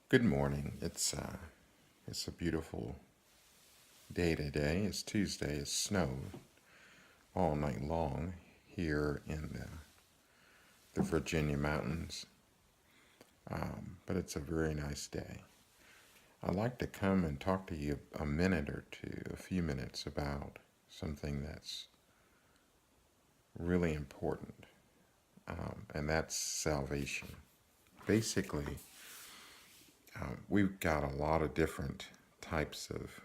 Good morning. It's a beautiful day today. It's Tuesday. It snowed all night long here in the Virginia mountains, but it's a very nice day. I'd like to come and talk to you a minute or two, a few minutes about something that's really important, and that's salvation. Basically, we've got a lot of different types of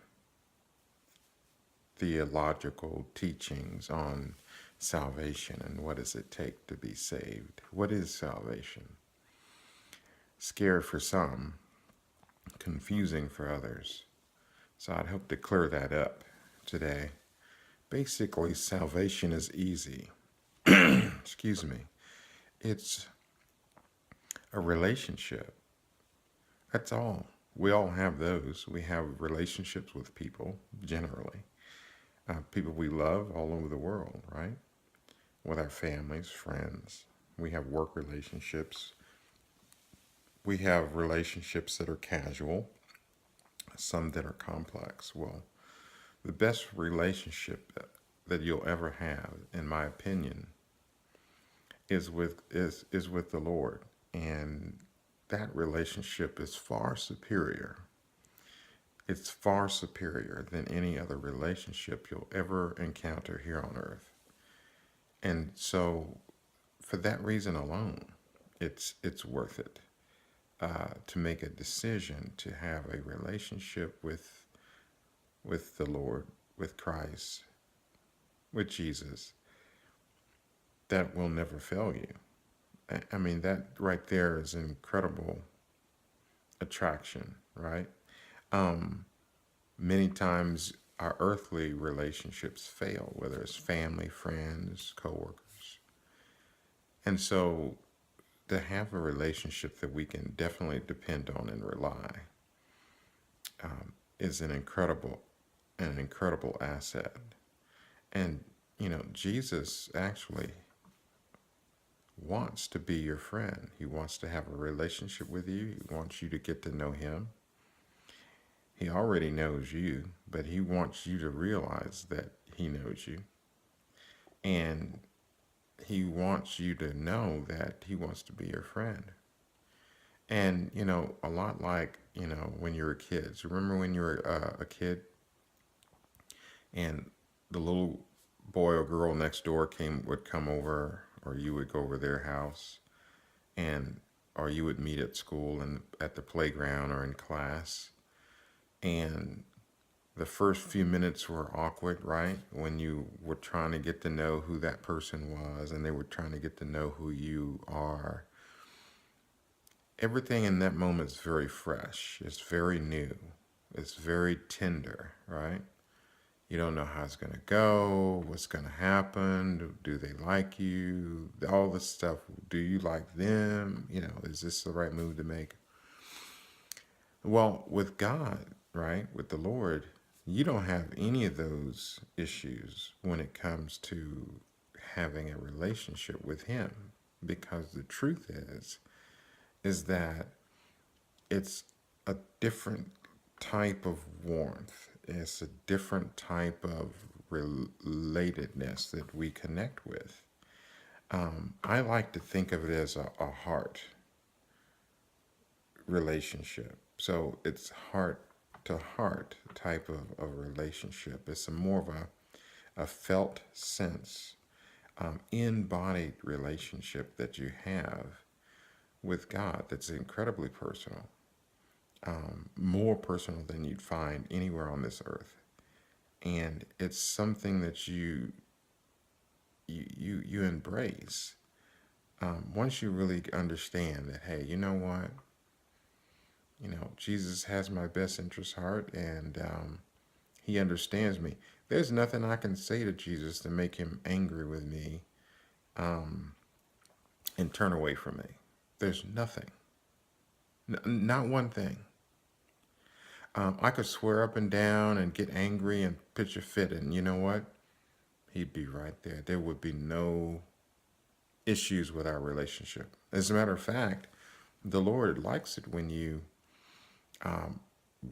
theological teachings on salvation and what does it take to be saved. What is salvation? Scary for some, confusing for others. So I'd hope to clear that up today. Basically, salvation is easy. Excuse me. It's a relationship. That's all. We all have those. We have relationships with people, generally. People we love all over the world, right? With our families, friends. We have work relationships. We have relationships that are casual, some that are complex. Well, the best relationship that you'll ever have, in my opinion, is with the Lord. And that relationship is far superior. It's far superior than any other relationship you'll ever encounter here on earth. And so for that reason alone, it's worth it to make a decision to have a relationship with the Lord, with Christ, with Jesus that will never fail you. I mean, that right there is incredible attraction, right? Um, Many times our earthly relationships fail, whether it's family, friends, coworkers. And so to have a relationship that we can definitely depend on and rely is an incredible asset. And Jesus actually wants to be your friend. He wants to have a relationship with you. He wants you to get to know him. He already knows you, but he wants you to realize that he knows you. And he wants you to know that he wants to be your friend. And, a lot like, when you were kids. Remember when you were a kid and the little boy or girl next door would come over, or you would go over their house, and or you would meet at school and at the playground or in class, and the first few minutes were awkward, right? When you were trying to get to know who that person was and they were trying to get to know who you are. Everything in that moment is very fresh. It's very new. It's very tender, right? You don't know how it's going to go, what's going to happen, do they like you, all this stuff. Do you like them? Is this the right move to make? Well, with God, right, with the Lord, you don't have any of those issues when it comes to having a relationship with Him. Because the truth is that it's a different type of warmth. It's a different type of relatedness that we connect with. I like to think of it as a heart relationship. So it's heart to heart type of relationship. It's more of a felt sense, embodied relationship that you have with God that's incredibly personal, more personal than you'd find anywhere on this earth. And it's something that you embrace once you really understand that, hey, you know what? Jesus has my best interest heart, and he understands me. There's nothing I can say to Jesus to make him angry with me and turn away from me. There's nothing, not one thing. I could swear up and down and get angry and pitch a fit, and you know what? He'd be right there. There would be no issues with our relationship. As a matter of fact, the Lord likes it when you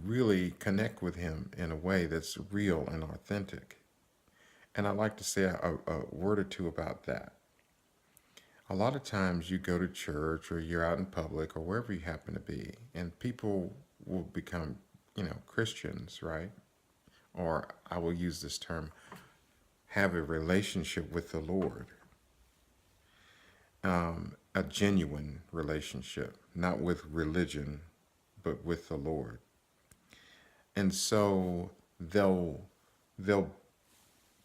really connect with him in a way that's real and authentic. And I'd like to say a word or two about that. A lot of times you go to church or you're out in public or wherever you happen to be, and people will become, Christians, right? Or I will use this term, have a relationship with the Lord, a genuine relationship, not with religion, but with the Lord. And so they'll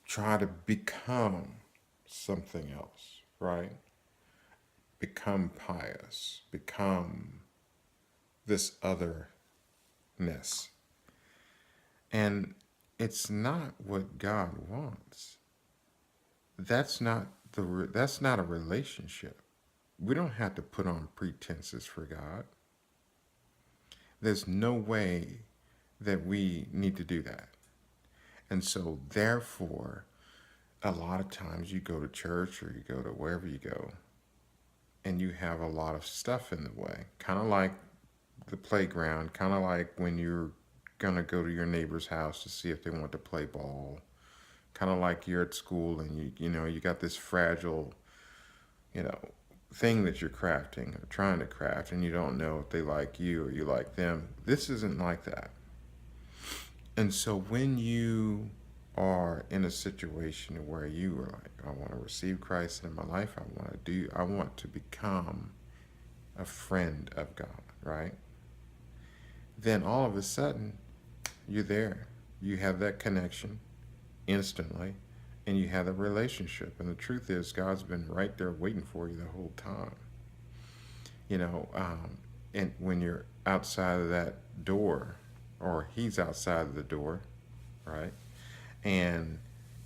try to become something else, right? Become pious, become this otherness. And it's not what God wants. That's not a relationship. We don't have to put on pretenses for God. There's no way that we need to do that. And so therefore, a lot of times you go to church or you go to wherever you go and you have a lot of stuff in the way. Kind of like the playground, kind of like when you're going to go to your neighbor's house to see if they want to play ball. Kind of like you're at school and you got this fragile, you know, thing that you're crafting or trying to craft, and you don't know if they like you or you like them. This isn't like that. And so when you are in a situation where you are like, I want to receive Christ in my life, I want to become a friend of God, right? Then all of a sudden, you're there. You have that connection instantly, and you have a relationship. And the truth is, God's been right there waiting for you the whole time. You know, and when you're outside of that door, or He's outside of the door, right? And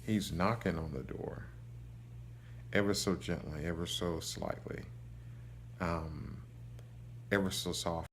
He's knocking on the door, ever so gently, ever so slightly, ever so soft.